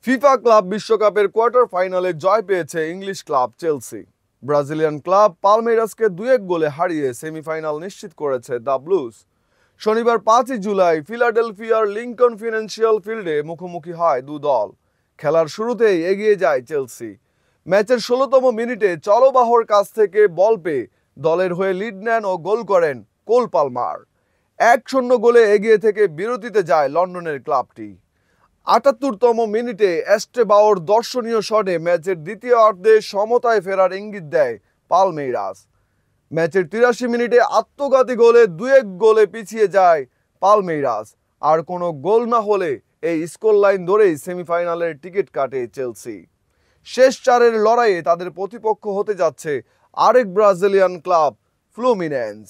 FIFA club বিশ্বকাপের quarter ফাইনালে জয় পেয়েছে English club Chelsea. Brazilian club পালমেইরাসকে 2-1 গোলে হারিয়ে সেমিফাইনাল নিশ্চিত করেছে দ্য ব্লুজ। শনিবার 5 জুলাই ফিলাডেলফিয়ার লিংকন ফিনান্সিয়াল ফিল্ডে মুখোমুখি হয় দু দল। খেলার শুরুতেই এগিয়ে যায় চেলসি। ম্যাচের 16তম মিনিটে চলবাহর কাছ থেকে বল পেয়ে দলের হয়ে লিড নেন ও গোল করেন কোল পালমার। 1-0 গোলে এগিয়ে থেকে বিরতিতে যায় লন্ডনের ক্লাবটি। 78তম মিনিটে এস্টেবাওর দর্শনীয় শটে ম্যাচের দ্বিতীয় অর্ধে সমতায় ফেরার ইঙ্গিত দেয় পালমেইরাস। ম্যাচের 83 মিনিটে আত্মঘাতী গোলে 2-1 গোলে পিছিয়ে যায় পালমেইরাস। আর কোনো গোল না হলে এই স্কোর লাইন ধরেই সেমিফাইনালের টিকিট কাটে চেলসি। শেষ চারের লড়াইয়ে তাদের প্রতিপক্ষ হতে যাচ্ছে আরেক ব্রাজিলিয়ান ক্লাব ফ্লুমিনেন্স।